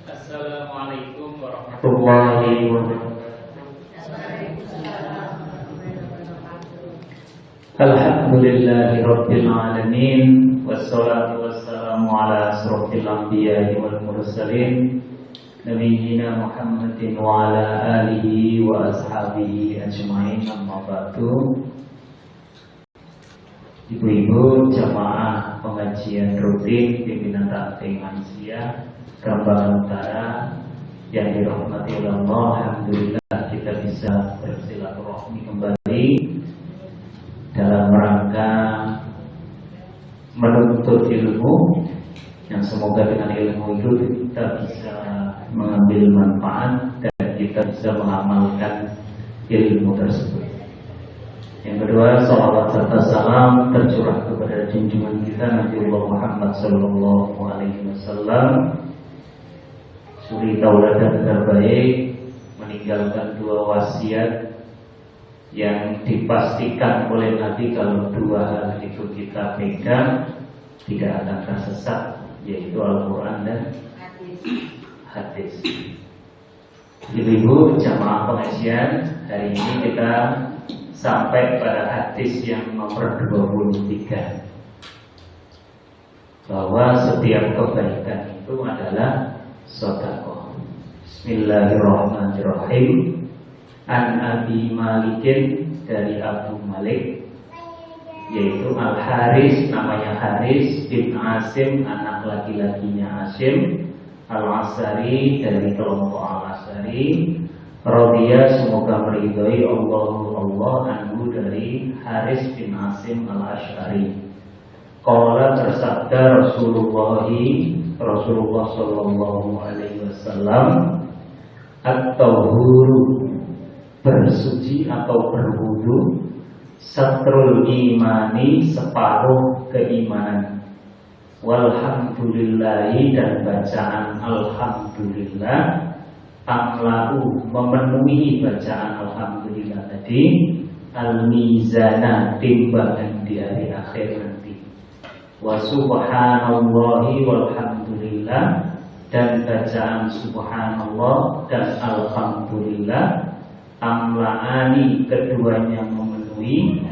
Assalamualaikum warahmatullahi wabarakatuh. Alhamdulillahi rabbil alamin, wassalatu wassalamu ala asrofil anbiya'i wal mursalin, nabiyyina Muhammadin wa ala alihi wa ashabihi ajma'in, amma ba'du. Ibu-ibu jamaah pengajian rutin pimpinan Takfir Manusia Kembangan Utara yang dirahmati oleh Allah, alhamdulillah kita bisa bersilaturahmi kembali dalam rangka menuntut ilmu, yang semoga dengan ilmu itu kita bisa mengambil manfaat dan kita bisa mengamalkan ilmu tersebut. Yang kedua, salawat serta salam tercurah kepada junjungan kita Nabiullah Muhammad sallallahu alaihi wasallam, suri tauladan terbaik, meninggalkan dua wasiat yang dipastikan oleh Nabi kalau dua hal itu kita pegang tidak akan tersesat, yaitu Al-Quran dan hadis. Ibu-ibu jamaah pengajian, hari ini kita sampai pada hadis yang nomor 23, bahwa setiap kebaikan itu adalah sedekah. Bismillahirrahmanirrahim. An Abi Malikin, dari Abu Malik, yaitu Al-Haris, namanya Haris bin Asim, anak laki-lakinya Asim Al-Asari, dari kelompok Al-Asari. Radhiya, semoga meridhai Allah anhu, dari Haris bin Asim Al-Asy'ari. Qala, bersabda Rasulullah sallallahu alaihi wasallam, at-tahuru, bersuci atau berwudu, satrul imani, separuh keimanan, walhamdulillahi, dan bacaan alhamdulillah, tamlau, memenuhi bacaan alhamdulillah tadi, al-mizana, timbangan di hari akhir nanti, wa subhanallahi walhamdulillah, dan bacaan subhanallah dan alhamdulillah, tamlaani, keduanya memenuhi,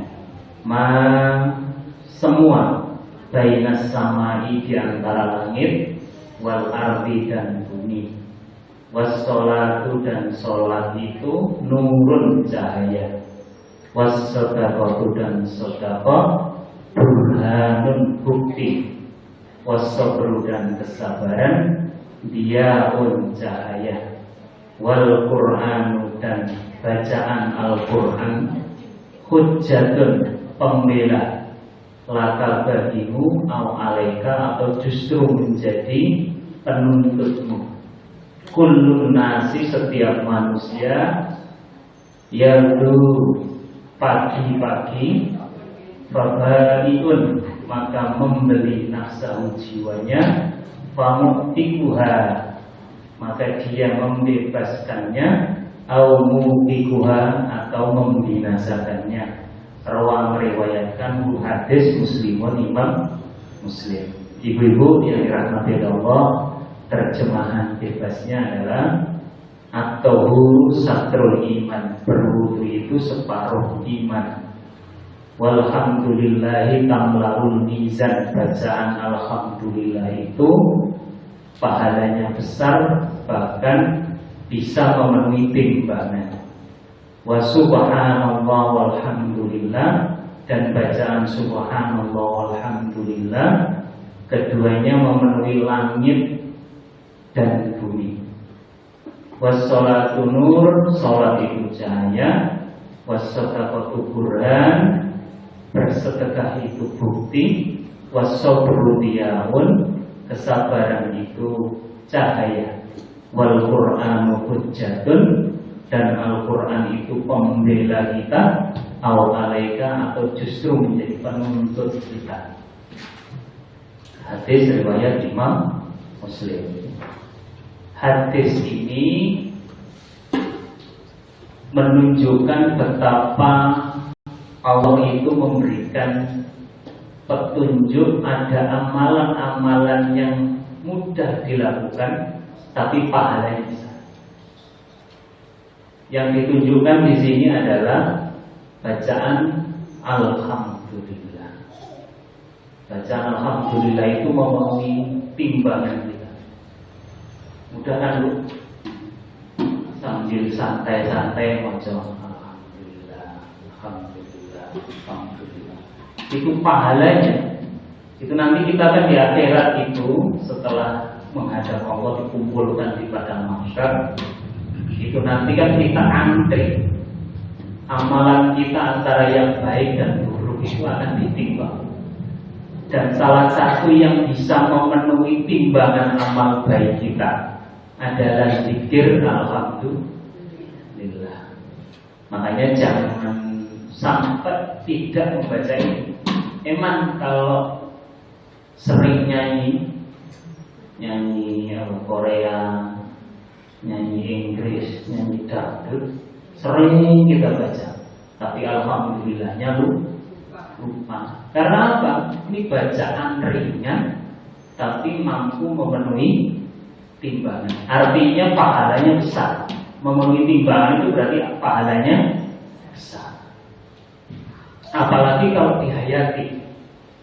semua, bainas samai, di antara langit, wal ardi, dan bumi. Wassolatu, dan sholat itu nurun, cahaya. Wassodaqatu, dan sodaqah burhanun, bukti. Wassobru, dan kesabaran diaun, cahaya. Wal Qur'anu, dan bacaan Al-Quran hujjatun, pembela, laka bagimu, au alaika, atau justru menjadi penuntutmu. Kullun nasi, setiap manusia, yaitu pagi-pagi, fabaiun, maka membeli nafsahu, jiwanya, famutikuha, maka dia membebaskannya, au mubikuha, atau membinasakannya. Rawa, meriwayatkan hadis Muslimun, Imam Muslim. Ibu-ibu yang dirahmati Allah, terjemahan bebasnya adalah at-tahuru satrul iman, berwudu itu separuh iman. Walhamdulillahi tamlaul mizan, bacaan alhamdulillah itu pahalanya besar, bahkan bisa memenuhi timbangan. Wa subhanallah walhamdulillah, dan bacaan subhanallah walhamdulillah, keduanya memenuhi langit dan bumi. Wassolatu nur, sholat itu cahaya. Wassadaqatu burhan, bersedekah itu bukti. Wassobru diyaun, kesabaran itu cahaya. Wal Qur'anu hujjatun, dan Al-Quran itu pembela kita, au alaika, atau justru menjadi penuntut kita. Hadis riwayat Imam Muslim. Hadis ini menunjukkan betapa Allah itu memberikan petunjuk, ada amalan-amalan yang mudah dilakukan, tapi pahalanya besar. Yang ditunjukkan di sini adalah bacaan alhamdulillah. Bacaan alhamdulillah itu memenuhi timbangan kita. Mudah kan lu? Sambil santai-santai macam alhamdulillah, alhamdulillah, alhamdulillah. Itu pahalanya. Itu nanti kita akan di akhirat itu setelah menghadap Allah dikumpulkan di padang mahsyar. Itu nanti kan kita antri. Amalan kita antara yang baik dan buruk itu akan ditimbang. Dan salah satu yang bisa memenuhi timbangan amal baik kita adalah zikir alhamdulillah. Makanya jangan sampai tidak membaca ini. Emang kalau sering nyanyi Korea, nyanyi Inggris, nyanyi dangdut, sering kita baca, tapi alhamdulillahnya lupa. Karena apa? Ini bacaan ringan, tapi mampu memenuhi timbangan. Artinya pahalanya besar. Memenuhi timbangan itu berarti pahalanya besar. Apalagi kalau dihayati,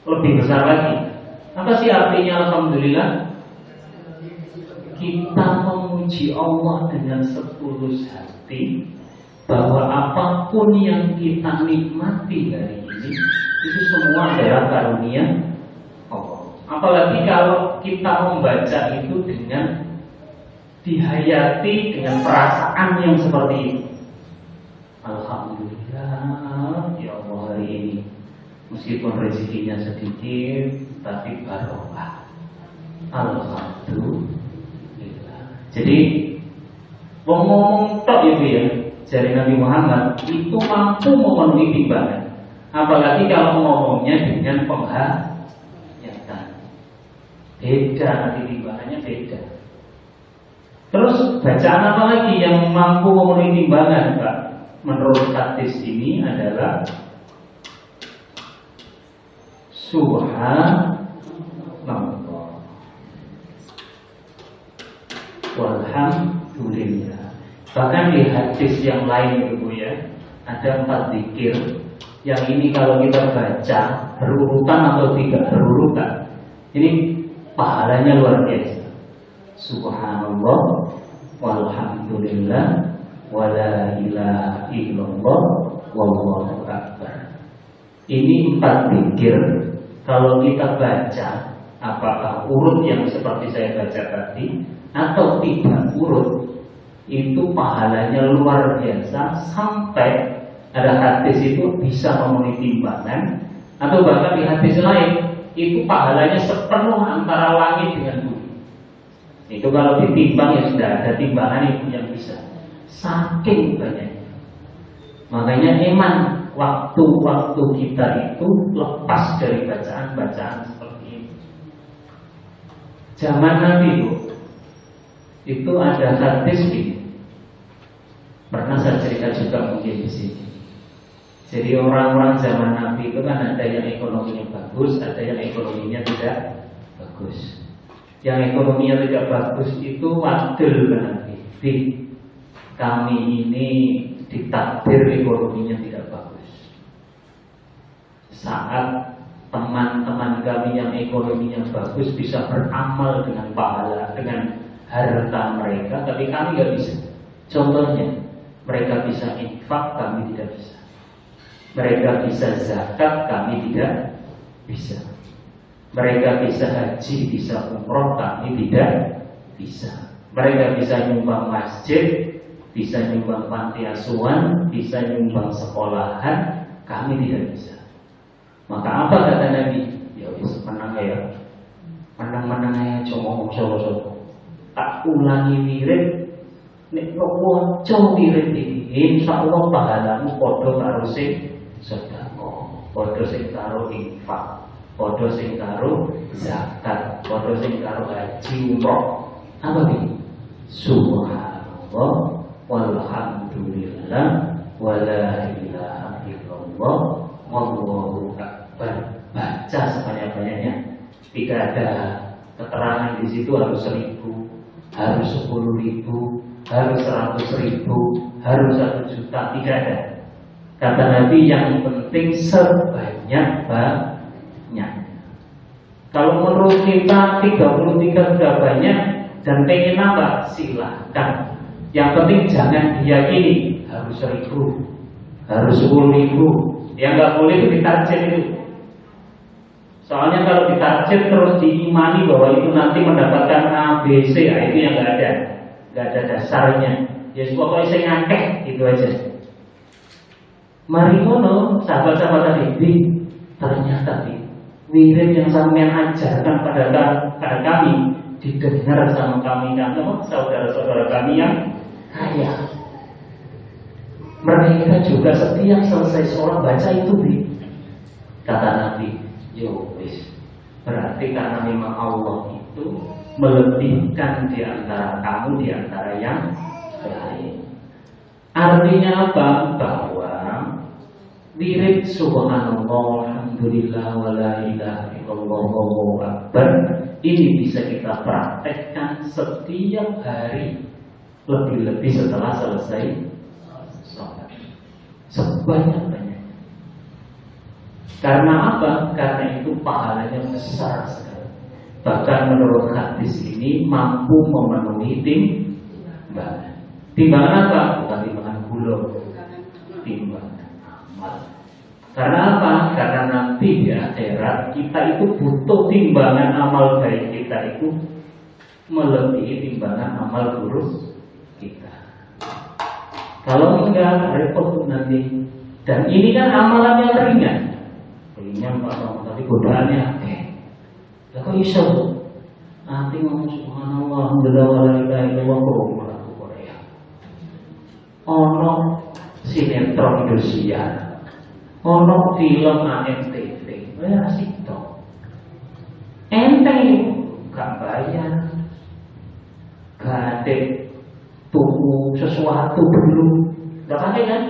lebih besar lagi. Apa sih artinya alhamdulillah? Kita memuji Allah dengan setulus hati bahwa apapun yang kita nikmati hari ini itu semua adalah karunia Allah. Apalagi kalau kita membaca itu dengan dihayati dengan perasaan yang seperti itu. Alhamdulillah ya Allah, hari ini meskipun rezekinya sedikit tapi barokah. Alhamdulillah. Jadi ngomong tok itu ya, dari Nabi Muhammad itu mampu memenuhi timbangan. Apalagi kalau ngomongnya dengan penghayatan, beda nanti timbangannya beda. Terus bacaan apa lagi yang mampu memenuhi timbangan, Pak? Menurut hadis ini adalah Subhanallah walhamdulillah. Bahkan di hadis yang lain itu ya, ada 4 zikir. Yang ini kalau kita baca berurutan atau tidak berurutan, ini pahalanya luar biasa. Subhanallah walhamdulillah wala ilaha illallah wallahu akbar. Ini 4 zikir. Kalau kita baca, apakah urut yang seperti saya baca tadi atau tidak urut, itu pahalanya luar biasa. Sampai ada hadis itu bisa memenuhi timbangan, atau bahkan di hadis lain itu pahalanya sepenuh antara langit dengan bumi. Itu kalau ditimbang ya sudah ada timbangan itu yang bisa. Saking banyaknya. Makanya emang waktu-waktu kita itu lepas dari bacaan-bacaan seperti ini. Zaman Nabi itu ada hadis ini. Pernah saya cerita juga mungkin di sini. Jadi orang-orang zaman Nabi itu kan ada yang ekonominya bagus, ada yang ekonominya tidak bagus. Yang ekonominya tidak bagus itu wadil ke Nabi. Kami ini ditakdir ekonominya tidak bagus. Saat teman-teman kami yang ekonominya bagus bisa beramal dengan pahala, dengan harta mereka, tapi kami nggak bisa. Contohnya, mereka bisa infak, kami tidak bisa. Mereka bisa zakat, kami tidak bisa. Mereka bisa haji, bisa umroh, kami tidak bisa. Mereka bisa nyumbang masjid, bisa nyumbang panti asuhan, bisa nyumbang sekolahan, kami tidak bisa. Maka apa kata Nabi? Ya wis menang ya. Menang-menang aja cuma ngomong solo-solo. Tak ulangi wirid, nek waca wirid iki, insyaallah pahalamu padha karo sing sedekah, padha sing karo infak, padha sing karo zakat, padha sing karo haji umroh. Apa iki? Subhanallah walhamdulillah wala ilaha illallah wallahu akbar. Baca sebanyak-banyaknya. Tidak ada keterangan di situ harus 1.000, harus 10.000, harus 100.000, harus 1 juta, tidak ada. Kata Nabi yang penting sebanyak-banyak. Kalau menurut kita 33 sudah banyak dan pengen apa? Silahkan. Yang penting jangan diyakini harus 1.000, harus 10.000. Yang nggak boleh itu ditarget itu. Soalnya kalau ditarget terus diimani bahwa itu nanti mendapatkan ABC, ya itu yang nggak ada dasarnya. Ya pokoknya saya ngakeh gitu aja. Mari ngono, sahabat-sahabat tadi, ternyata wirid yang sampean ajarkan pada kami didengar sama kami saudara-saudara kami yang kaya. Mereka juga setiap selesai sholat baca itu, kata Nabi. Yo wis, berarti karena memang Allah itu melebihkan di antara kamu di antara yang lain. Artinya apa? Bahwa wirid subhanallah, alhamdulillah, wala ilaha illallah, wallahu akbar ini bisa kita praktekkan setiap hari, lebih-lebih setelah selesai sholat, sebanyak-banyak. Karena apa? Karena itu pahalanya besar sekali. Bahkan menurut hadis ini mampu memenuhi timbangan. Timbangan apa? Bukan timbangan gula, timbangan amal. Karena apa? Karena nanti di akhirat kita itu butuh timbangan amal baik kita itu melebihi timbangan amal buruk kita. Kalau enggak repot nanti. Dan ini kan amalannya ringan. Ringan Pak, tapi godaannya akeh. Lah kok iso? Nanti ngomong subhanallah, alhamdulillah, wala ilaha illallah kok Korea. Ono sinetron Indosiar. Ono film ANTV. Ya asik toh. Enteng itu gak bayar. Gak ada tuku sesuatu dulu. Gak pakai kan?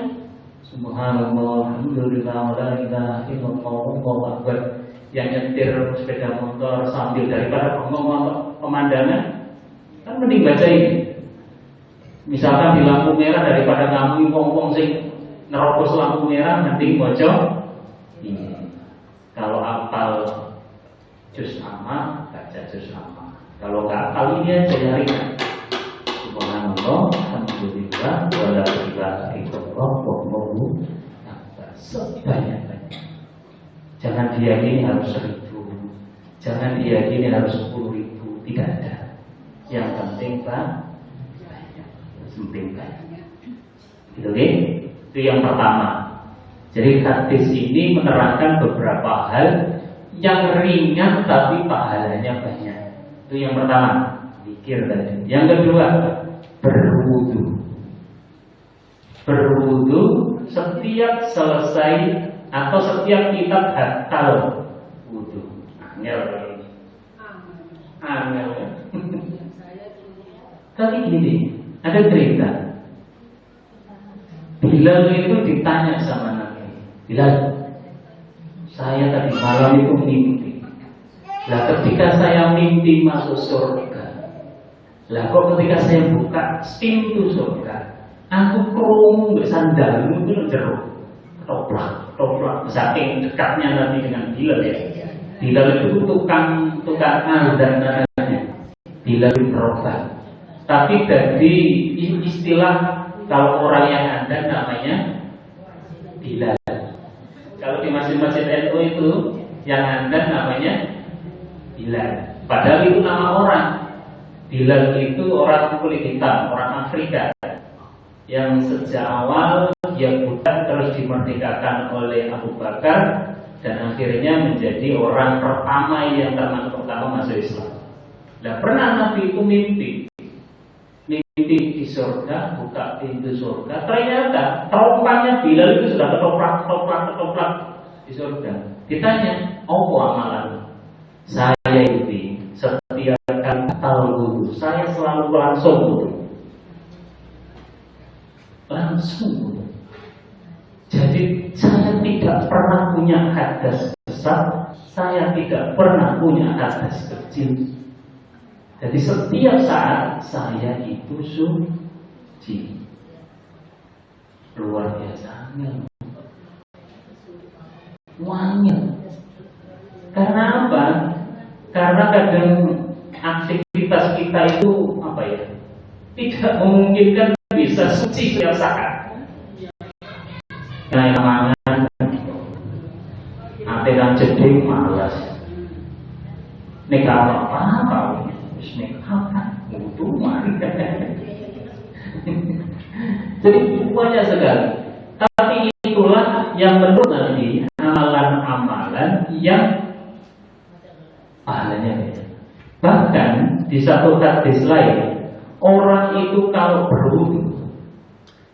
Subhanallah, alhamdulillah, wala ilaha illallah, wallahu akbar. Yang nyetir sepeda motor sambil daripada ngomong pemandangan, kan mending baca ini. Misalkan di lampu merah daripada ngamu ngomong sing nerobos lampu merah, mending baca ini. Kalau hafal juz amma, baca juz amma. Kalau nggak hafal ini aja cari. Subhanallah, alhamdulillah, wala ilaha illallah, wallahu akbar. Sebanyak-banyak. Jangan diyakini harus 1.000, jangan diyakini harus 10.000, tidak ada. Yang penting banyak, penting banyak. Gitu kan? Itu yang pertama. Jadi hadis ini menerangkan beberapa hal yang ringan tapi pahalanya banyak. Itu yang pertama, zikir tadi. Yang kedua, berwudu. Berwudu setiap selesai atau setiap kita batal wudu. Angel. Tapi gini, ada cerita. Bilal itu ditanya sama Nabi, Bilal, saya tadi malam itu mimpi. Lah ketika saya mimpi masuk surga, lah kok ketika saya buka pintu surga, aku krungu sandalmu itu jeruk, toplak, saking dekatnya Nabi dengan Bilal ya. Bilal itu tukang azan namanya, Bilal bin Rabah. Tapi dari istilah kalau orang yang ada namanya Bilal. Kalau di masjid-masjid NU itu yang ada namanya Bilal. Padahal itu nama orang. Bilal itu orang kulit hitam, orang Afrika yang sejak awal dia budak terus dimerdekakan oleh Abu Bakar dan akhirnya menjadi orang pertama yang termasuk pertama masuk Islam. Nah, pernah Nabi itu mimpi di surga, buka pintu surga. Ternyata teropaknya Bilal itu sudah ketoprak di surga. Ditanya, apa amalan? Saya ini setiap kali batal wudu, saya selalu langsung wudu. Jadi saya tidak pernah punya hadas besar, saya tidak pernah punya hadas kecil. Jadi setiap saat saya itu suci. Luar biasa wangi. Karena apa? Karena kadang aktivitas kita itu apa ya? Tidak memungkinkan bisa suci setiap saat. Kayak mangan, atelan jeding malas. Nek apa-apa, wis nek apa, wudu mari. Jadi banyak sekali. Tapi itulah yang menurut Nabi amalan-amalan yang pahalanya beda. Bahkan di satu hadis lain, orang itu kalau berwudu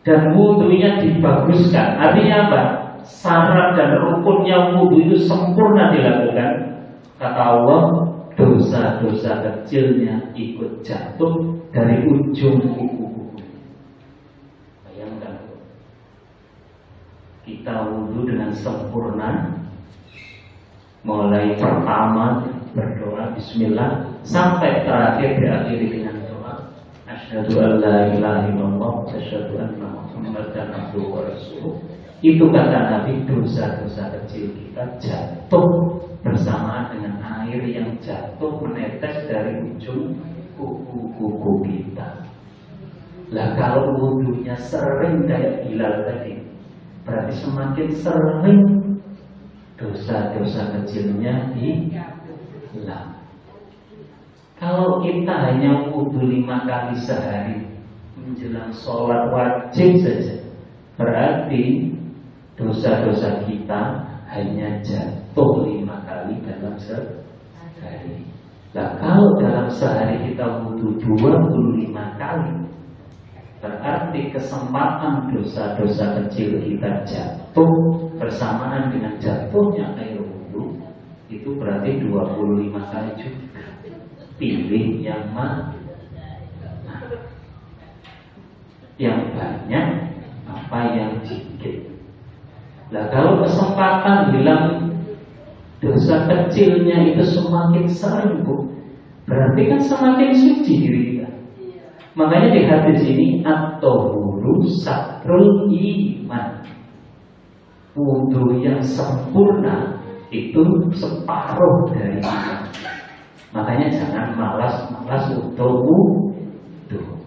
dan wudunya dibaguskan, artinya apa? Syarat dan rukunnya wudu itu sempurna dilakukan. Kata Allah, dosa-dosa kecilnya ikut jatuh dari ujung kuku. Bayangkan, kita wudu dengan sempurna, mulai pertama berdoa Bismillah sampai terakhir diakhiri dengan doa Asyhadu an la ilaha illallah wa asyhadu anna Muhammadan abduhu wa rasuluh. Itu kata Nabi, dosa-dosa kecil kita jatuh bersamaan dengan air yang jatuh menetes dari ujung kuku-kuku kita. Lah kalau wudunya sering kayak Bilal tadi, berarti semakin sering dosa-dosa kecilnya hilang. Kalau kita hanya wudu 5 kali sehari menjelang sholat wajib saja, berarti dosa-dosa kita hanya jatuh 5 kali dalam sehari. Nah, kalau dalam sehari kita wudu 25 kali, berarti kesempatan dosa-dosa kecil kita jatuh bersamaan dengan jatuhnya air wudu itu berarti 25 kali juga. Pilih yang mana? Yang banyak apa yang sedikit. Nah, kalau kesempatan bilang dosa kecilnya itu semakin sering, berarti kan semakin suci diri kita. Makanya di hadis ini at-tahuru satrul iman. Wudu yang sempurna itu separuh dari iman. Makanya jangan malas-malas untuk wudu.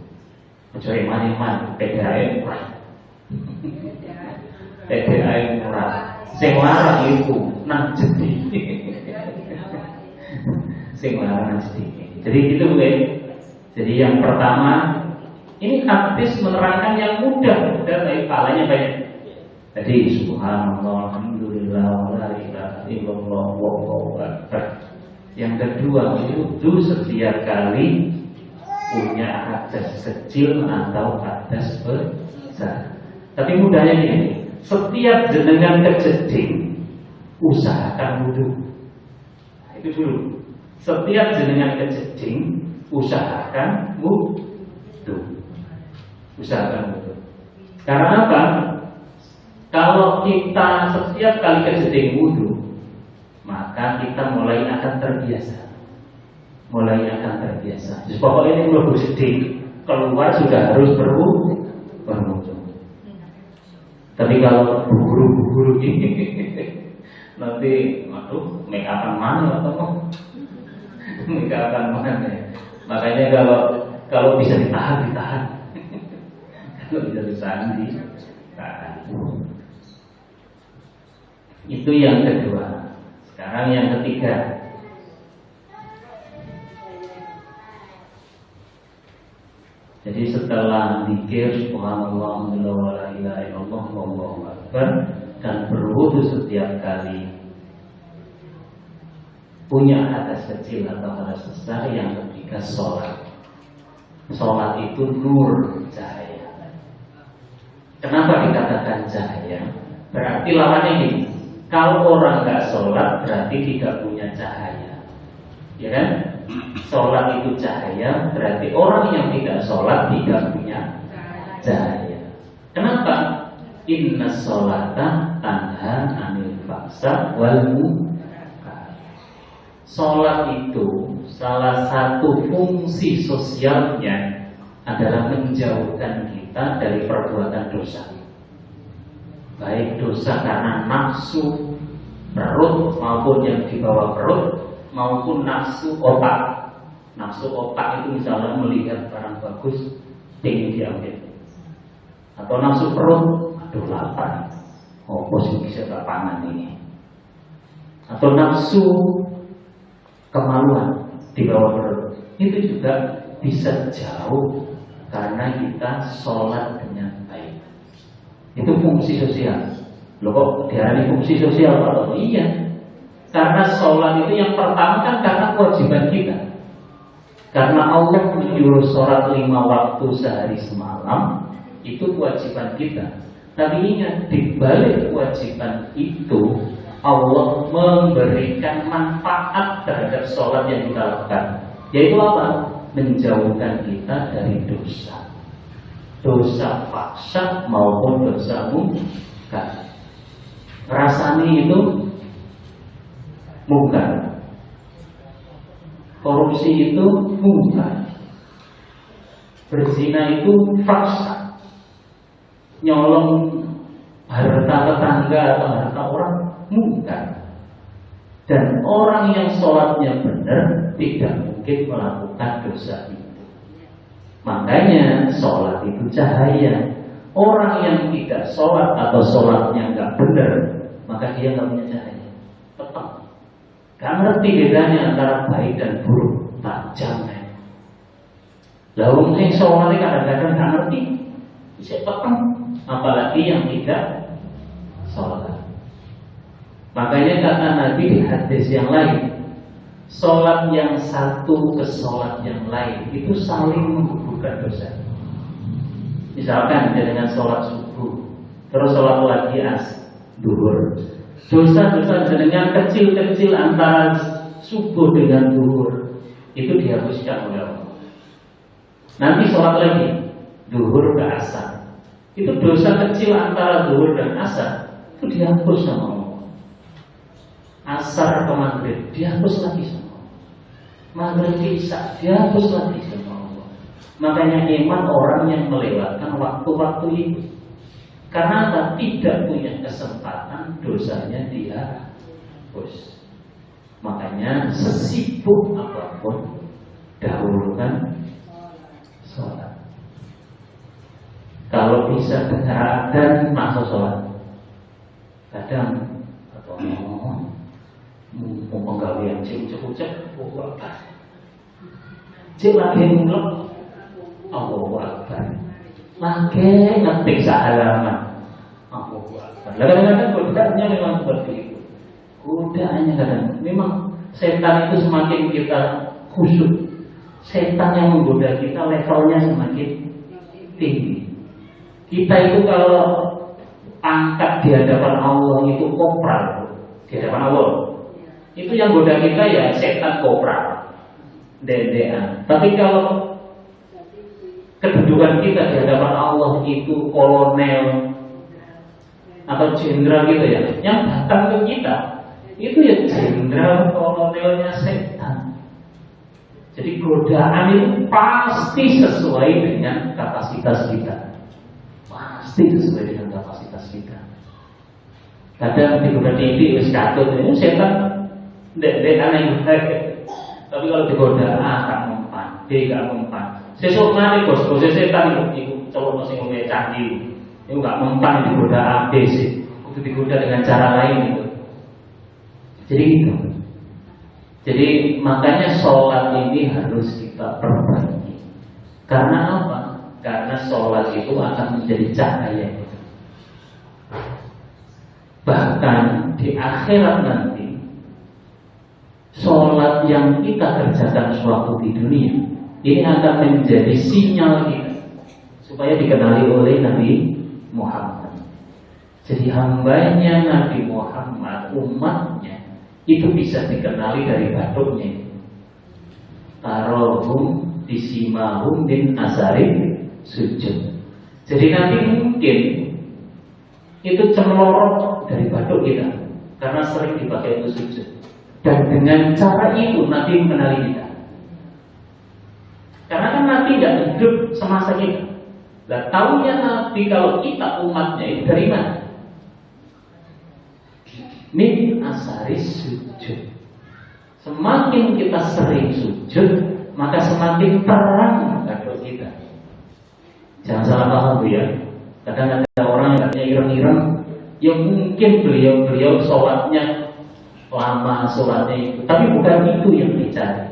Kecuali iman-iman PDAM murah. PDAM murah. Sing larang iku nang jedhi. Sing larang nang jedhi. Jadi gitu guys. Jadi yang pertama, ini hadis menerangkan yang mudah tapi pahalanya banyak. Jadi subhanallah, alhamdulillah, la ilaha illallah, wallahu akbar. Yang kedua, wudu setiap kali punya hadas kecil atau hadas besar. Tapi mudahnya ini, setiap jenengan kejeding, usahakan wudu. Itu dulu. Setiap jenengan kejeding, usahakan wudu. Usahakan wudu. Karena apa? Kalau kita setiap kali kejeding wudu, maka kita mulai akan terbiasa. Jadi pokoknya ini mlebu sedih, keluar sudah harus berwudu. Tapi kalau buru-buru ini nanti, aduh, make upan mana atau make upan mana? Makanya kalau bisa ditahan. Kalau bisa ditahan. Itu yang kedua. Sekarang yang ketiga. Jadi setelah zikir subhanallah wa la ilaha illallah wallahu akbar dan berwudu setiap kali, punya hadas kecil atau hadas besar, yang ketiga sholat. Sholat itu nur, cahaya. Kenapa dikatakan cahaya? Berarti lawannya ini, kalau orang nggak sholat berarti tidak punya cahaya, ya kan? Sholat itu cahaya, berarti orang yang tidak sholat tidak punya cahaya. Kenapa? Inna sholata tanha anil fahsya wal munkar. Sholat itu salah satu fungsi sosialnya adalah menjauhkan kita dari perbuatan dosa. Baik dosa karena nafsu perut maupun yang di bawah perut, maupun nafsu otak. Nafsu otak itu misalnya melihat barang bagus, ingin diambil. Atau nafsu perut, aduh lapar, posisi bisa tak pangan ini. Atau nafsu kemaluan di bawah perut, itu juga bisa jauh karena kita sholat dengan baik. Itu fungsi sosial. Loh kok diarani fungsi sosial Pak? Iya, karena sholat itu yang pertama kan karena kewajiban kita. Karena Allah menyuruh sholat 5 waktu sehari semalam, itu kewajiban kita. Tapi ingat, di balik kewajiban itu Allah memberikan manfaat terhadap sholat yang kita lakukan. Yaitu apa? Menjauhkan kita dari dosa. Dosa faksa maupun dosa mungkar. Rasani itu mungkar. Korupsi itu mungkar. Berzina itu faksa. Nyolong harta tetangga atau harta orang mungkar. Dan orang yang sholatnya benar tidak mungkin melakukan dosa itu. Makanya sholat itu cahaya. Orang yang tidak sholat atau sholatnya nggak benar, maka dia nggak punya cahaya. Tetap nggak ngerti bedanya antara baik dan buruk. Tajam ya. Lalu yang sholatnya kadang-kadang nggak ngerti, bisa petang. Apalagi yang tidak sholat. Makanya kata Nabi di hadis yang lain, sholat yang satu ke sholat yang lain itu saling menggugurkan dosa. Misalkan dengan sholat subuh, terus sholat lagi duhur. Dosa-dosa dengan kecil-kecil antara subuh dengan duhur itu dihapuskan oleh Allah. Nanti sholat lagi duhur ke asar, itu dosa kecil antara duhur dan asar itu dihapus sama Allah. Asar ke maghrib dihapus lagi sama Allah. Maghrib ke isya dihapus lagi sama Allah. Makanya iman orang yang melewatkan waktu-waktu itu, karena apa? Tidak punya kesempatan, dosanya dia hapus. Makanya sesibuk apapun dahulukan sholat. Kalau bisa dengar adzan masuk sholat. Kadang atau mau penggawean cek-cek, cek lagi mulek, Allahu Akbar, lagi ngetik sehalaman, Allahu Akbar. Kadang-kadang godaannya memang seperti itu. Godaannya kadang memang setan itu semakin kita khusyuk, setan yang menggoda kita levelnya semakin tinggi. Kita itu kalau angkat di hadapan Allah itu kopral, di hadapan Allah. Itu yang goda kita ya setan kopral, dedean. Tapi kalau kedudukan kita di hadapan Allah itu kolonel atau jenderal gitu ya, yang datang ke kita itu ya jenderal kolonelnya setan. Jadi godaan itu pasti sesuai dengan kapasitas kita. Pasti sesuai dengan kapasitas kita. Kadang digoda titik wis katut itu setan ndek aneh. Tapi kalau digoda gak mempan, gak mempan. Sesuk mari bos setan itu cowok sing ngombe canggih. Itu gak mempan digoda ABC. Itu digoda dengan cara lain itu. Jadi gitu. Jadi makanya sholat ini harus kita perbaiki. Karena apa? Karena sholat itu akan menjadi cahaya. Bahkan di akhirat nanti, sholat yang kita kerjakan suatu di dunia ini akan menjadi sinyal kita supaya dikenali oleh Nabi Muhammad. Jadi hambanya Nabi Muhammad, umatnya itu bisa dikenali dari batuknya. Tarohum disimahum bin asari sujud. Jadi nanti mungkin itu cemlorot dari batuk kita karena sering dipakai untuk sujud. Dan dengan cara itu nanti mengenali kita. Karena kan Nabi nggak hidup semasa kita. Lah tahunya Nabi kalau kita umatnya itu dari mana? Min asari sujud. Semakin kita sering sujud, maka semakin terang batu kita. Jangan salah paham Bu ya. Kadang ada orang yang katanya ireng-ireng, yang mungkin beliau sholatnya lama, sholatnya itu, tapi bukan itu yang dicari.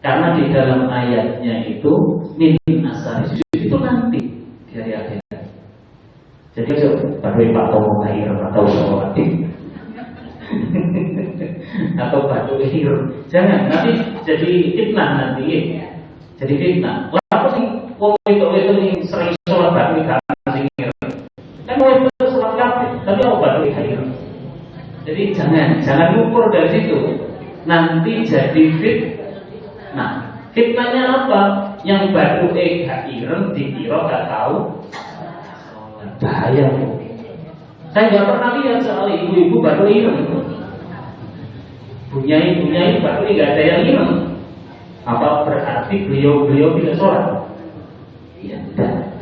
Karena di dalam ayatnya itu min asari sujud itu nanti di hari akhirat. Jadi pada Pak Tomo ireng atau sholat atau batu ireng, jangan nanti jadi fitnah nanti ya. Jadi fitnah. Lalu sih wong itu sering sholat batu ireng. Kan mau itu sholat kafir, tapi mau batu ireng. Jadi jangan ukur dari situ. Nanti jadi fitnah. Nah, fitnahnya apa? Yang batu gak ireng dikira gak tahu. Bahaya. Saya nggak pernah lihat soal ibu-ibu batu ireng. Bunyai batu nggak ada yang ireng. Apa berarti beliau tidak sholat? Ya tidak.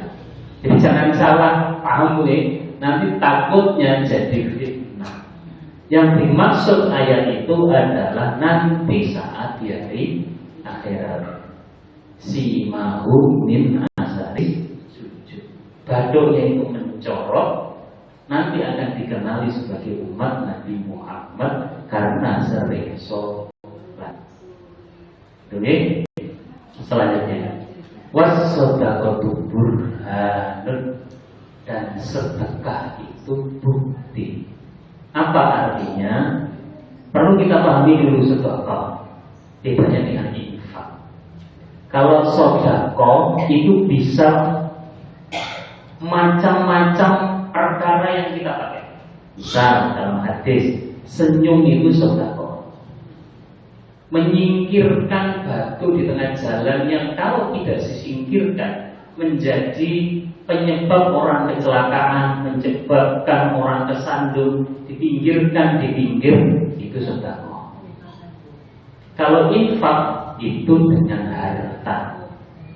Jadi jangan salah paham nih. Nanti takutnya jadi fitnah. Yang dimaksud ayat itu adalah nanti saat di hari akhirat. Simahu min asari sujud. Baduknya itu mencorot, nanti akan dikenali sebagai umat Nabi Muhammad karena sering sholat. Oke, selanjutnya was-shadaqatu burhanun, dan sedekah itu bukti. Apa artinya? Perlu kita pahami dulu sedekah. Bedanya dengan infak. Kalau sedekah itu bisa macam-macam perkara yang kita pakai. Misal dalam hadis, senyum itu sedekah. Menyingkirkan batu di tengah jalan yang kalau tidak disingkirkan menjadi penyebab orang kecelakaan, menyebabkan orang kesandung, dipinggirkan di pinggir, itu sedekah. Kalau infak itu dengan harta.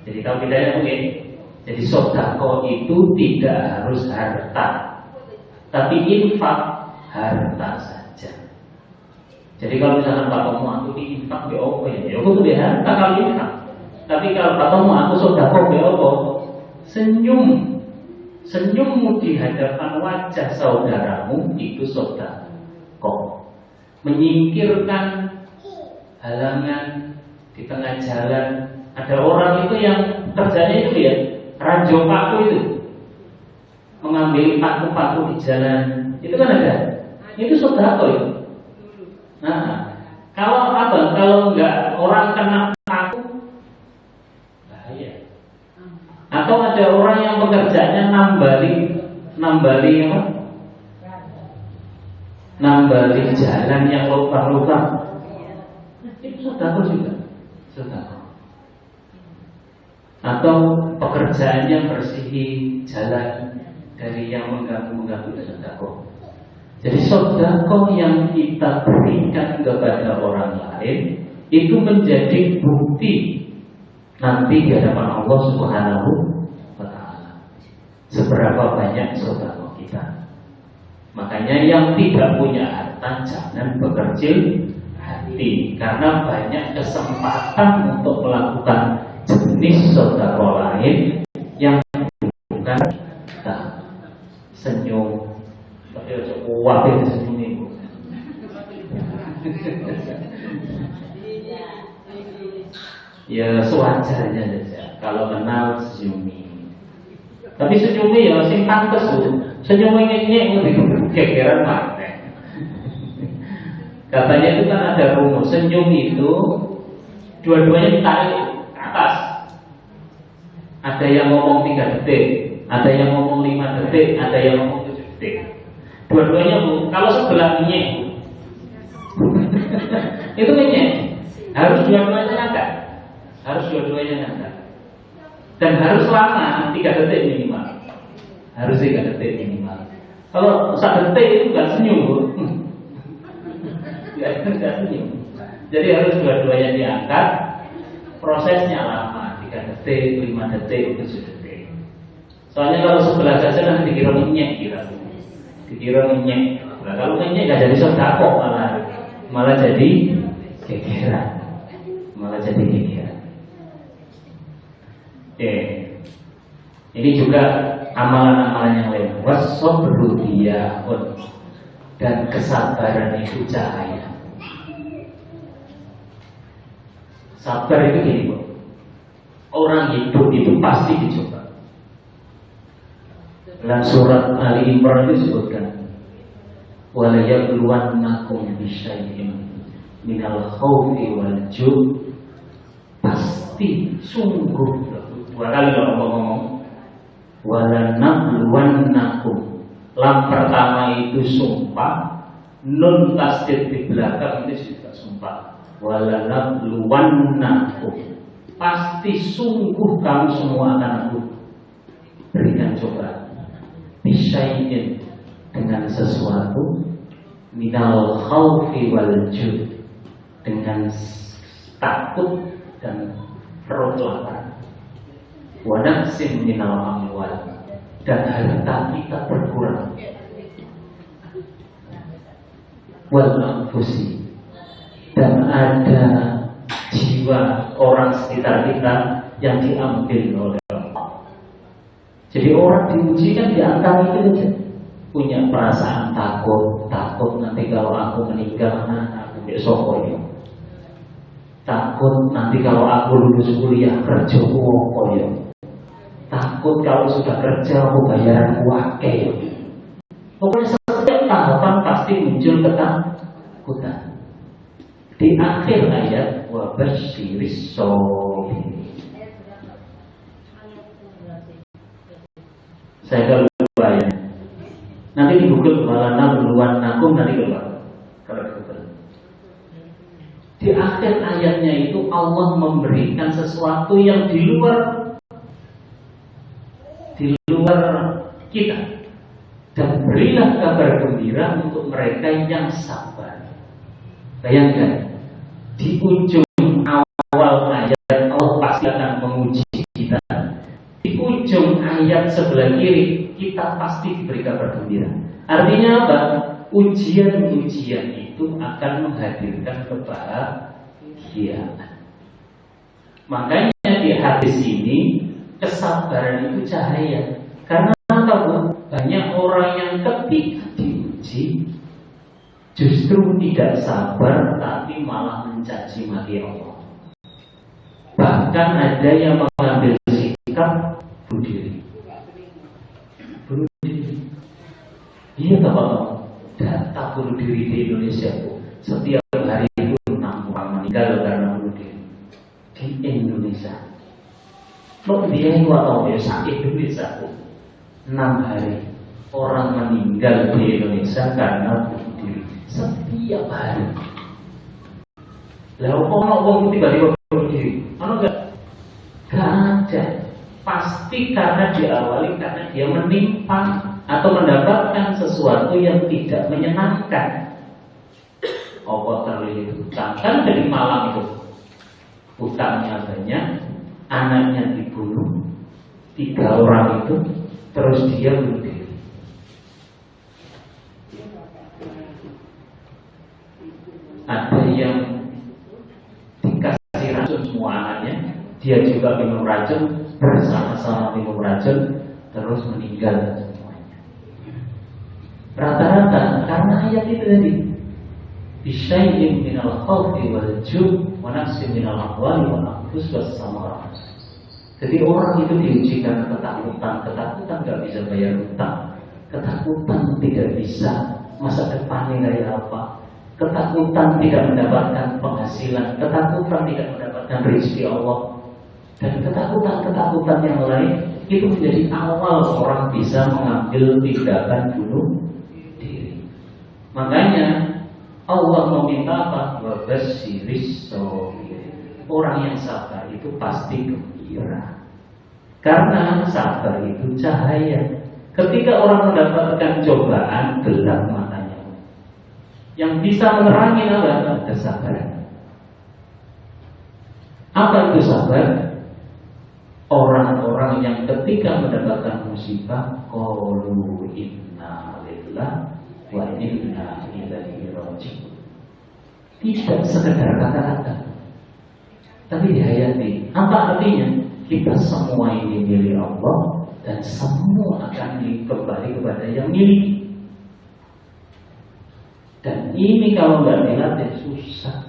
Jadi kalau bedanya mungkin, jadi sedekah itu tidak harus harta, tapi infak harta saja. Jadi kalau misalnya Pak Tomo aku infak be opo ya, aku tuh be harta kalau infak. Tapi kalau Pak Tomo aku sedekah be opo? Senyummu di hadapan wajah saudaramu itu sedekah. Menyingkirkan halangan di tengah jalan. Ada orang itu yang kerjanya itu ya ranjau paku itu, mengambil paku-paku di jalan. Itu kan ada. Itu sedekah itu. Nah, kalau enggak orang kena paku bahaya. Atau ada orang yang pekerjaannya nambali apa? Nambali jalan yang lubang-lubang. Itu sedekah juga. Sedekah. Atau pekerjaannya bersihi jalan dari yang mengganggu itu sedekah. Jadi sedekah yang kita berikan kepada orang lain itu menjadi bukti nanti di hadapan Allah Subhanahu wa Ta'ala seberapa banyak sedekah kita. Makanya yang tidak punya harta jangan berkecil hati, karena banyak kesempatan untuk melakukan jenis sedekah lain yang bukan senyum. Wah, itu senyum itu. Ya sewajarnya saja. Kalau kenal senyumi. Tapi senyumi ya sing pantes tuh. Senyum ngek lebih kegeran mate. Katanya itu kan ada rumus, senyum itu dua-duanya ditarik ke atas. Ada yang ngomong 3 detik, ada yang ngomong 5 detik, ada yang ngomong 7 detik. Dua-duanya bu, kalau sebelah nyek itu nyek, harus dua-duanya ngangkat. Harus dua-duanya ngangkat. Dan harus lama, 3 detik minimal. Harus 3 detik minimal. Kalau 1 detik itu nggak senyum bu. Nggak senyum. Jadi harus dua-duanya diangkat. Prosesnya lama, 3 detik, 5 detik, 7 detik. Soalnya kalau sebelah saja nanti dikira ngenyek, dikira ngenyek. Nah, kalau ngenyek nggak jadi sedekah, malah jadi gegeran, Ini juga amalan-amalan yang lain. Wasobru diyaun, dan kesabaran itu cahaya. Sabar itu gini, Bu. Orang hidup itu pasti dicoba. Dalam surat Ali Imran itu disebutkan, wala yabluwannakum bisyai'in minal khawfi wal ju'. Pasti sungguh, 2 kali Allah ngomong wala nabluwannakum. Lam pertama itu sumpah, nun tasdid di belakang itu juga sumpah. Wala nabluwannakum, pasti sungguh kamu semua akan aku berikan cobaan. Bisyai'in, dengan sesuatu, minal khawfi wal ju', dengan takut dan perut lapar, wa naqsin minal amwal, dan harta kita berkurang, wal anfusi, dan ada jiwa orang sekitar kita yang diambil oleh Allah. Jadi orang diuji kan di antara itu saja, punya perasaan takut nanti kalau aku meninggal, aku besok ya. Takut nanti kalau aku lulus kuliah kerja apa ya. Takut kalau sudah kerja aku bayaran wakil. Pokoknya setiap tahapan pasti muncul ketakutan. Di akhir ayat wa basyiris shabirin. Saya kalau bayar. Nanti di Google walana beluan nakum nanti keluar. Di akhir ayatnya itu Allah memberikan sesuatu yang di luar kita, dan berilah kabar gembira untuk mereka yang sabar. Bayangkan, di ujung awal ayat Allah pasti akan menguji kita. Di ujung ayat sebelah kiri kita pasti diberi kabar gembira. Artinya apa? Ujian-ujian itu akan menghadirkan kebahagiaan. Makanya di hadis ini kesabaran itu cahaya. Karena tahu banyak orang yang ketika diuji justru tidak sabar, tapi malah mencaci maki Allah. Bahkan ada yang mengambil sikap bunuh diri. Iya Pak, data bunuh diri di Indonesia Bu, setiap hari itu 6 orang meninggal karena bunuh diri di Indonesia. Lo dia itu atau ya sakit Indonesia Bu, 6 hari orang meninggal di Indonesia karena bunuh diri setiap hari. Lalu orang tiba-tiba bunuh diri, enggak ada. Pasti karena diawali karena dia menimpa atau mendapatkan sesuatu yang tidak menyenangkan. Allah terlilit hutang, kan dari malam itu hutangnya banyak, anaknya dibunuh 3 orang itu, terus dia bunuh diri. Ada yang dikasih racun semua anaknya, dia juga minum racun, bersama-sama minum racun, terus meninggal semuanya. Rata-rata karena ayat itu tadi, bisyai'in minal khawfi wal ju' wa naqsin minal amwali wal anfus was samarat. Jadi orang itu diuji karena ketakutan gak bisa bayar hutang, ketakutan tidak bisa masa depannya kayak apa, ketakutan tidak mendapatkan penghasilan, ketakutan tidak mendapatkan rezeki Allah, dan ketakutan yang lain itu menjadi awal orang bisa mengambil tindakan bunuh diri. Makanya Allah meminta apa? Wabasyiris shabirin. Orang yang sabar itu pasti gembira, karena sabar itu cahaya. Ketika orang mendapatkan cobaan, gelap matanya. Yang bisa menerangi adalah kesabaran. Apa itu sabar? orang-orang yang ketika mendapatkan musibah qalu inna lillahi wa inna ilaihi raji'un. Tidak sekedar kata-kata, tapi dihayati. Apa artinya? Kita semua ini milik Allah dan semua akan kembali kepada yang milik. Dan ini kalau nggak dilatih susah.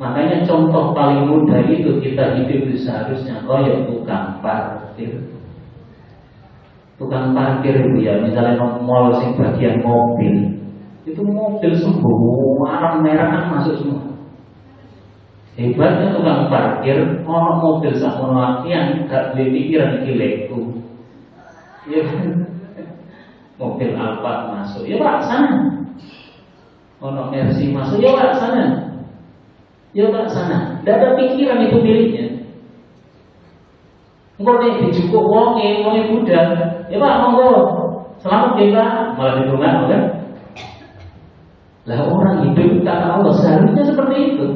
Makanya contoh paling mudah itu kita hidup seharusnya kayak tukang parkir. Tukang parkir itu ya, misalnya mall sing bagian mobil, itu mobil semua merah kan masuk semua. Hebatnya tukang parkir, orang mobil sakmono apian gak boleh pikiran iki leku. Ya, mobil Alphard masuk, ya Pak sana. Ono Mercy masuk, ya Pak sana. Ya Pak sana, tidak ada pikiran itu miliknya. Engkau nih dijukuk wonge muda. Ya Pak monggo, selamat ya Pak. Malah ditunggak kan? Lah orang hidup kata Allah seharusnya seperti itu.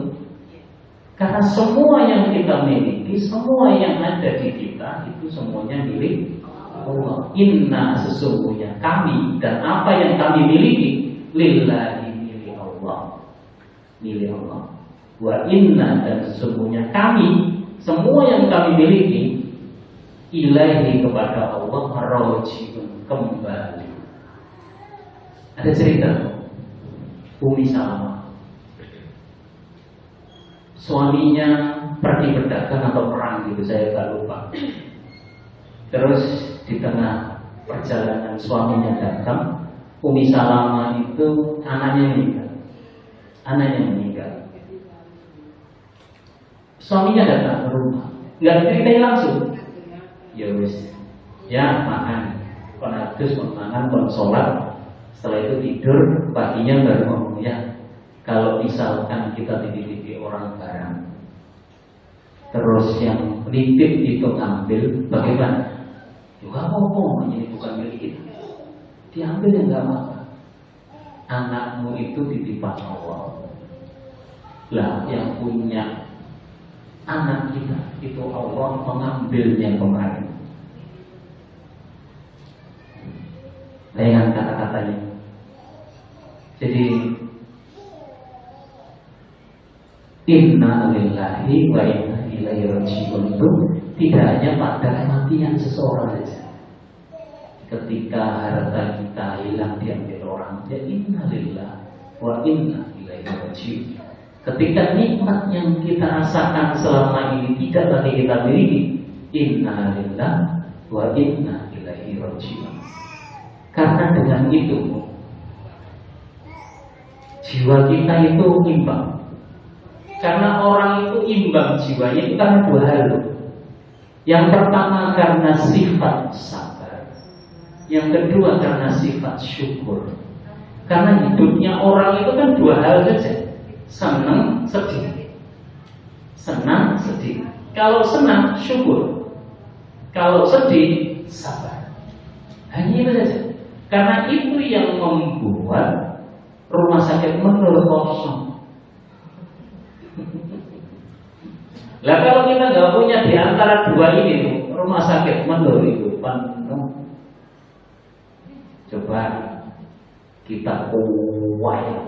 Karena semua yang kita miliki, semua yang ada di kita itu semuanya milik Allah. Inna sesungguhnya kami dan apa yang kami miliki lillahi milik Allah. Milik Allah. Wa inna dan sesungguhnya kami semua yang kami miliki ilaihi kepada Allah rajiun kembali. Ada cerita Umi Salamah, suaminya pergi berdagang atau perang gitu, saya tak lupa. Terus di tengah perjalanan suaminya datang, Umi Salamah itu anaknya meninggal. Suaminya datang ke rumah, nggak diceritain langsung. Ya wis, ya makan, kon adus, kon mangan, kon sholat. Setelah itu tidur, paginya baru ngomong ya. Kalau misalkan kita titip orang barang, terus yang nitip itu ngambil, bagaimana? Juga ngomong ini bukan milik kita, diambil ya nggak apa-apa. Anakmu itu titipan Allah. Lah yang punya anak kita itu Allah mengambilnya kemarin. Bayangkan kata-katanya. Jadi inna lillahi wa inna ilaihi raji'un itu tidak hanya pada kematian seseorang saja. Ketika harta kita hilang diambil orang, ya inna lillahi wa inna ilaihi raji'un. Ketika nikmat yang kita rasakan selama ini tidak lagi kita miliki, inna lillahi wa inna ilaihi raji'un. Karena dengan itu jiwa kita itu imbang. Karena orang itu imbang jiwanya itu karena dua hal. Yang pertama karena sifat sabar, yang kedua karena sifat syukur. Karena hidupnya orang itu kan dua hal saja, senang, sedih. Senang, sedih. Kalau senang, syukur. Kalau sedih, sabar. Hanya itu saja. Karena itu yang membuat rumah sakit menurut kosong. Lah kalau kita nggak punya di antara dua ini, rumah sakit menurut itu penuh. Coba kita kuwaya,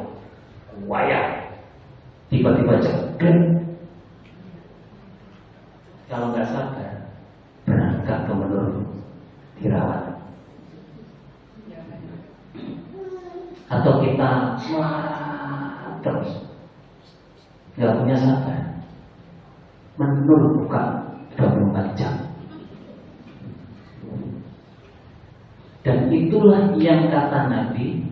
tiba-tiba cegat. Kalau nggak sabar, berangkat ke menurut dirawat. Atau kita terus nggak punya sabar, menurut bukan 24 jam. Dan itulah yang kata Nabi,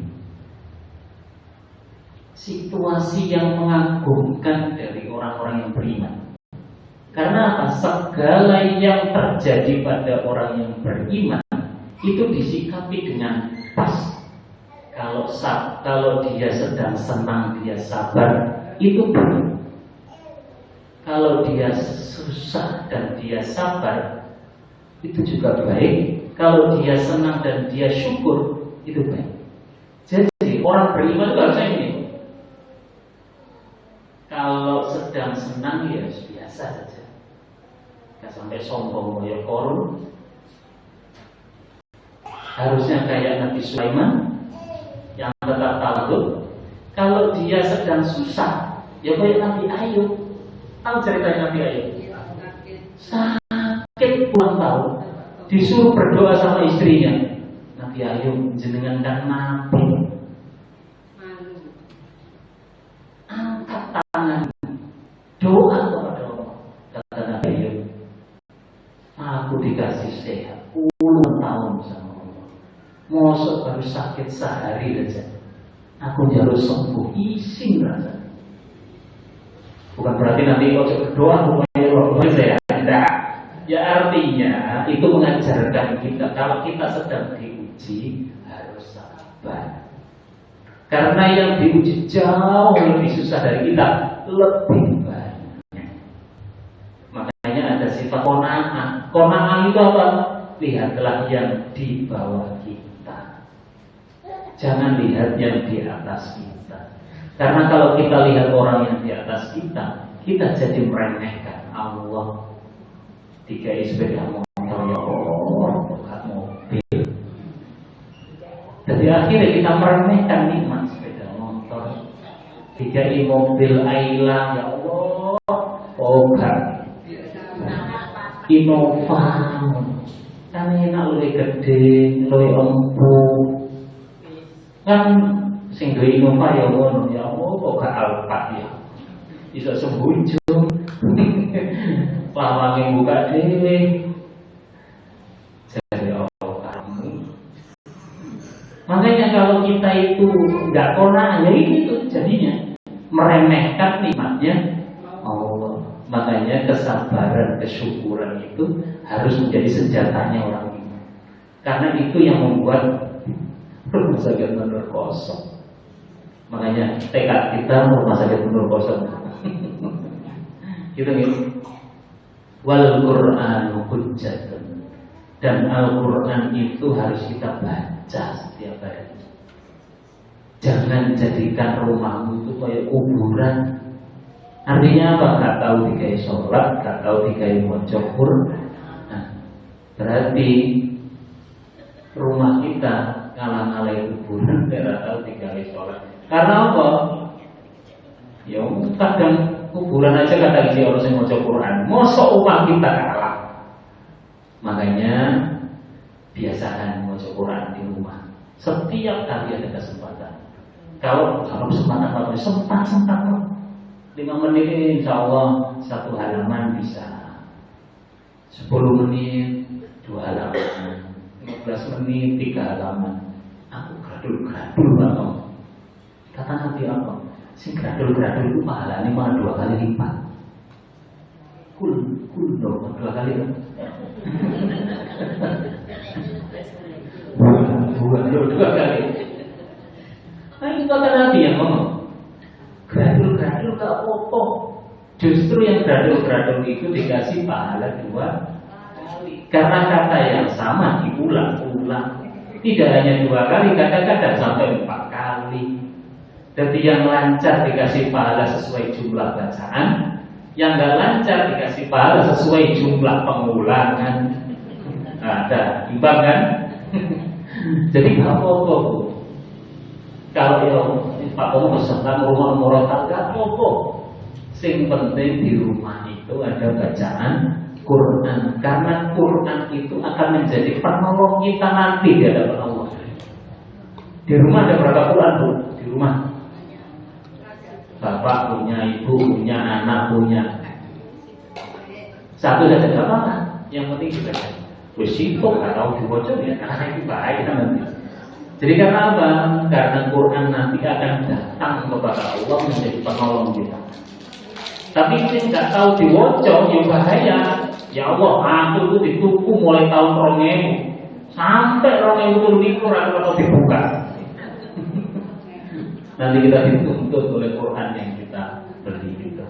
situasi yang mengagumkan dari orang-orang yang beriman. Karena apa? Segala yang terjadi pada orang yang beriman itu disikapi dengan pas. Kalau dia sedang senang, dia sabar, itu baik. Kalau dia susah dan dia sabar, itu juga baik. Kalau dia senang dan dia syukur, itu baik. Jadi orang beriman itu harusnya ini. Kalau sedang senang ya biasa saja. sampai sombong kayak Korun. Harusnya kayak Nabi Sulaiman yang tetap tawadhu. Kalau dia sedang susah, ya kayak Nabi Ayub. Tahu ceritanya Nabi Ayub? Sakit puluhan tahun, disuruh berdoa sama istrinya. Nabi Ayub jenengan kan nabi, angkat tangan, doa kepada Allah. Kata Nabi Ayub, aku dikasih sehat puluhan tahun sama Allah. Mosok baru sakit sehari saja, aku jalur sembuh, isin rasanya. Bukan berarti nanti kau berdoa supaya Allah sehat. Tidak. Ya artinya itu mengajarkan kita kalau kita sedang diuji harus sabar. Karena yang diuji jauh lebih susah dari kita, lebih banyak. Makanya ada sifat qanaah. Qanaah itu apa? Lihatlah yang di bawah kita. Jangan lihat yang di atas kita. Karena kalau kita lihat orang yang di atas kita, kita jadi meremehkan Allah. Dikai sepeda motor, ya Allah, bukan mobil. Jadi akhirnya kita meremehkan nikmat sepeda motor. Dikai mobil Ayla, ya Allah, bukan Innova. Kan enak lebih gede, lebih empuk. Kan sing duwe Innova ya ngono, ya Allah, bukan Alphard ya. Bisa sembunjung. Lawange buka dhewe. Jadi kamu. Makanya kalau kita itu enggak qanaah, ya itu jadinya meremehkan nikmatnya Allah. Makanya kesabaran, kesyukuran itu harus menjadi senjatanya orang ini. Karena itu yang membuat rumah sakit benar kosong. Makanya tekad kita rumah sakit benar kosong. Gitu gitu. Wal Qur'anu hujjatun, dan Al-Quran itu harus kita baca setiap hari. Jangan jadikan rumahmu itu kayak kuburan. Artinya apa? Gak tahu dikai sholat, gak tahu dikai maca Quran. Nah, berarti rumah kita ngalang-alai kuburan, gak tahu dikai sholat. Karena apa? Ya kadang kuburan aja kata isi orang yang maca Quran. Mosok upah kita kalah. Makanya biasakan maca Quran di rumah. Setiap kali ada kesempatan. Kalau kesempatan sempat 5 menit ini insya Allah 1 halaman bisa. 10 menit 2 halaman. 15 menit 3 halaman. Aku gradul banget. Kata Nabi apa? Si gradul-gradul itu pahalanya malah 2 kali lipat. Kul dong, 2 kali lipat. 2 kali. Nah itu kata Nabi yang ngomong. Gradul-gradul gak apa-apa. Justru yang gradul-gradul itu dikasih pahala 2 kali. Karena kata yang sama diulang-ulang. Tidak hanya 2 kali, kadang-kadang sampai 4 kali. Jadi yang lancar dikasih pahala sesuai jumlah bacaan, yang gak lancar dikasih pahala sesuai jumlah pengulangan. Ada imbang kan? Jadi gak apa-apa Bu. Kalau ya Pak Komo peserta rumah murotal gak apa-apa. Sing penting di rumah itu ada bacaan Quran. Karena Quran itu akan menjadi penolong kita nanti di hadapan Allah. Di rumah ada berapa Quran Bu? Di rumah bapak punya, ibu punya, anak punya. Satu saja tidak apa-apa. Yang penting kita bersifat atau dibaca ya, karena itu baik nanti. Jadi karena apa? Karena Quran nanti akan datang kepada Allah menjadi penolong kita. Tapi kita tidak tahu dibaca, ya bahaya. Ya Allah, aku itu dituku mulai tahun 2000 sampai 2021 atau dibuka. Nanti kita dituntut oleh Quran yang kita beli itu.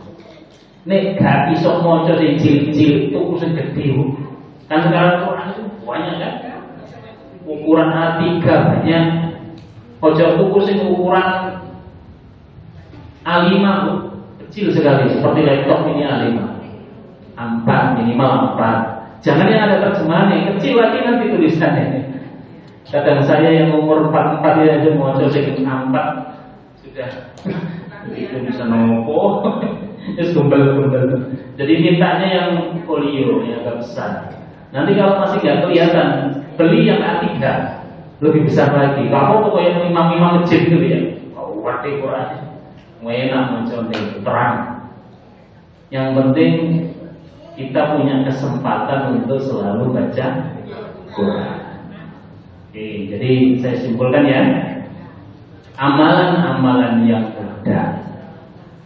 Nek gak iso maca sing cilik-cilik tuku sing gede. Kan sekarang Quran itu banyak kan? Ukuran A3 banyak. Ojo tuku sing ukuran A5 Bu. Kecil sekali seperti laptop ini A5. minimal 4. Jangan yang ada terjemahan yang kecil lagi nanti tulisannya. Kadang saya yang umur 44 ya aja mau coba 4 sudah itu bisa nopo. Terus gombal-gombal. Jadi mintanya yang folio yang agak besar. Nanti kalau masih nggak kelihatan, beli yang A3 lebih besar lagi. Kamu pokoknya yang imam-imam masjid gitu ya. Kau wati Quran, enak mencontoh terang. Yang penting kita punya kesempatan untuk selalu baca Quran. Oke, jadi saya simpulkan ya, amalan-amalan yang mudah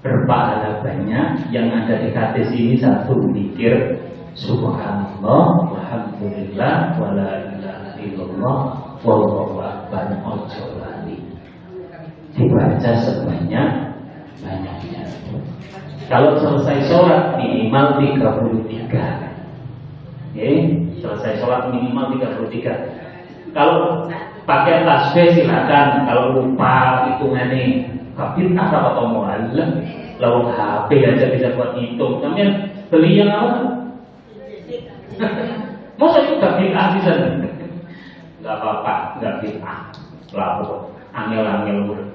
berpahala banyak yang ada di hadis ini. Satu, zikir subhanallah walhamdulillah wala ilaha illallah wallahu akbar, ojo lali, dibaca sebanyak-banyaknya. Kalau selesai sholat minimal 33. Oke, selesai sholat minimal 33. Kalau pakai tasbih silakan, kalau lupa hitungannya kabin apa atau mau lalu HP aja bisa buat hitung. Namanya beli yang apa? Masa itu gak bid'ah bisa? Gak apa-apa, gak bid'ah. Lalu angel-angel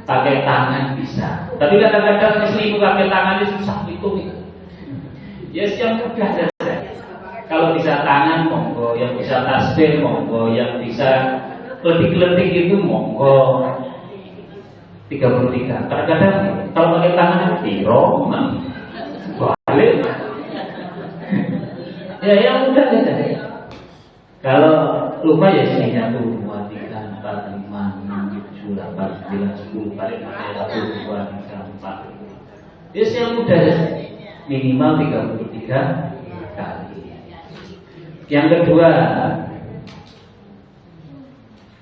pakai tangan bisa. Tapi kadang-kadang istri ibu pakai tangan itu susah hitung. Yes, yang mudah saja. Kalau bisa tangan monggo, yang bisa tasbih monggo, yang bisa kletik-kletik itu monggo. 33. Kadang-kadang kalau pakai tangan piro, balik. Ya yang mudah saja. Kalau lupa ya isinya 1, 2, 3, 4, 5, 6, 7, 8, 9, 10 balik makanya 1, 2, 3, 4. Yes yang mudah minimal 33 kali. Yang kedua,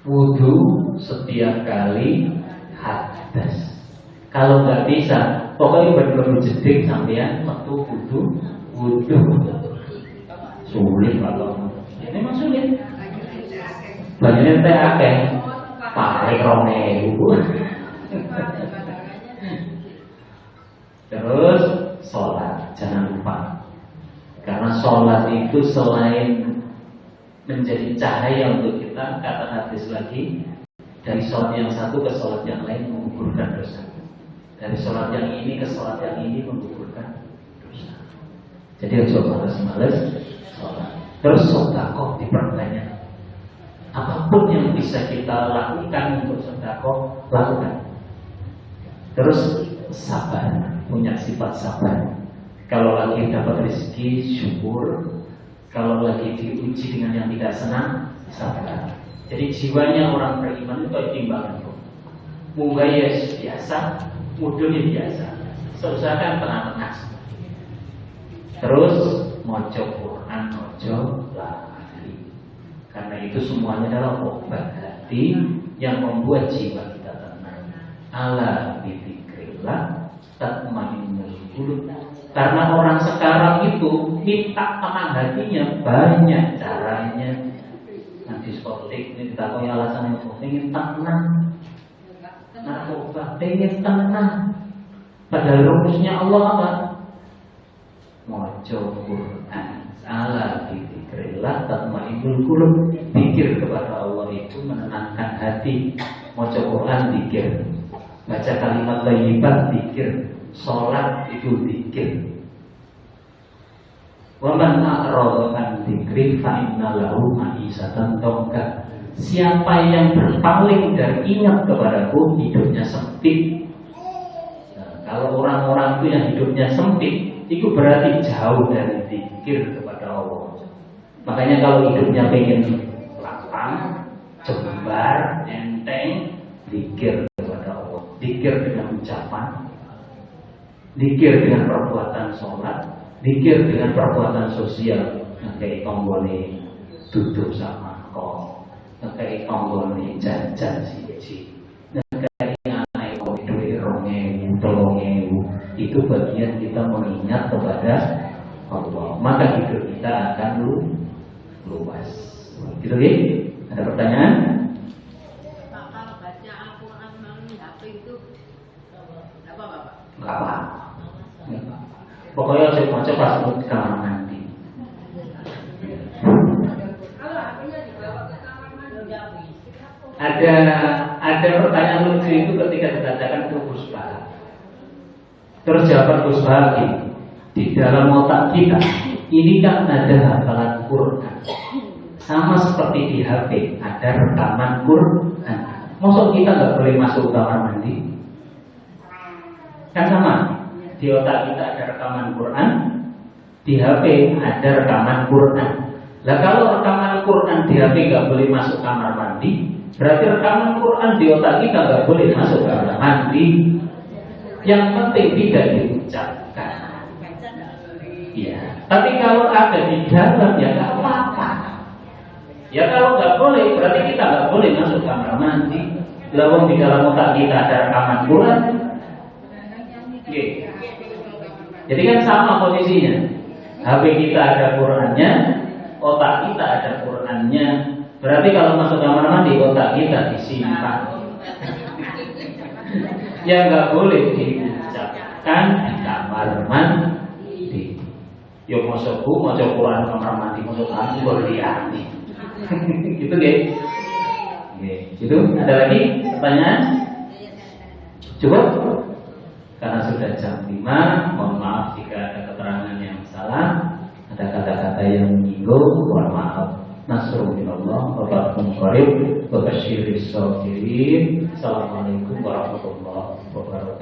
wudu setiap kali hadas. Kalau nggak bisa, pokoknya benar-benar jeding sampean waktu wudu. Sulit kalau ini memang sulit. Banyak teh akeh, pakai 2.000. Terus sholat, jangan lupa. Karena sholat itu selain menjadi cahaya untuk kita, kata hadis lagi, dari sholat yang satu ke sholat yang lain menggugurkan dosa. Dari sholat yang ini ke sholat yang ini menggugurkan dosa. Jadi harus males-males sholat. Terus sedekah diperbanyak. Apapun yang bisa kita lakukan untuk sedekah, lakukan. Terus sabar, punya sifat sabar. Kalau lagi dapat rezeki, syukur. Kalau lagi diuji dengan yang tidak senang, sabar. Jadi jiwanya orang beriman itu kayak timbangan. Munggah biasa, mudahnya biasa. Seusahakan tengah-tengah. Terus mojo Quran, mojo lari. Karena itu semuanya adalah obat hati yang membuat jiwa kita tenang. Ala bidzikrillah tatmainnul qulub. Karena orang sekarang itu minta tenang hatinya banyak caranya. Nanti diskotik ini kita tahu alasannya pengen tenang. Narkoba pengen tenang. Padahal rumusnya Allah apa? Mojo Quran. Ala dzikrillah tatmainnul qulub. Zikir kepada Allah itu menenangkan hati. Mojo Quran zikir. Baca kalimat thayyibat zikir. Sholat itu zikir. Wa man a'rada an dzikri fa inna lahu ma'isatan dhanka. Siapa yang berpaling dari ingat kepadaku, hidupnya sempit. Nah, kalau orang-orang itu yang hidupnya sempit, itu berarti jauh dari zikir kepada Allah. Makanya kalau hidupnya pengen lapang, jembar, enteng, zikir kepada Allah. Zikir dengan ucapan, zikir dengan perbuatan sholat, zikir dengan perbuatan sosial. Ngekei tonggone duduk sama kau, ngekei tonggone jajan siji, ngekei anak kau duit 2.000, 3.000. Itu bagian kita mengingat kepada Allah. Maka hidup kita akan luas. Gitu ya? Ada pertanyaan? Kalau baca Al-Quran melalui HP itu apa, Bapak? Enggak apa. Pokoknya saya mau coba sebut kamar mandi. Ada pertanyaan lucu itu ketika ditanyakan ke Gus Bahar. Terus jawaban Gus Bahar ini, di dalam otak kita ini kan ada hafalan Quran, sama seperti di HP ada rekaman Quran. Maksud kita nggak boleh masuk kamar mandi? Kan sama, di otak kita ada rekaman Quran, di HP ada rekaman Quran. Lah kalau rekaman Quran di HP nggak boleh masuk kamar mandi, berarti rekaman Quran di otak kita nggak boleh masuk kamar mandi. Yang penting tidak diucapkan. Ya, tapi kalau ada di dalam ya nggak apa-apa. Ya kalau nggak boleh, berarti kita nggak boleh masuk kamar mandi. Lalu di dalam otak kita ada rekaman Quran. Oke. Jadi kan sama posisinya. HP kita ada Qurannya, otak kita ada Qurannya. Berarti kalau masuk kamar mandi, otak kita disimpan. Yang nggak boleh diucapkan di kamar mandi. Yo masuk Quran kamar mandi, masuk kamar berliani. Gitu deh. Itu ada lagi pertanyaan? Cukup? Karena sudah jam 5, mohon maaf jika ada keterangan yang salah, ada kata-kata yang menyinggung, mohon maaf. Nasrul minallah wa fathun qarib wa basyiris sabirin. Assalamualaikum warahmatullahi wabarakatuh.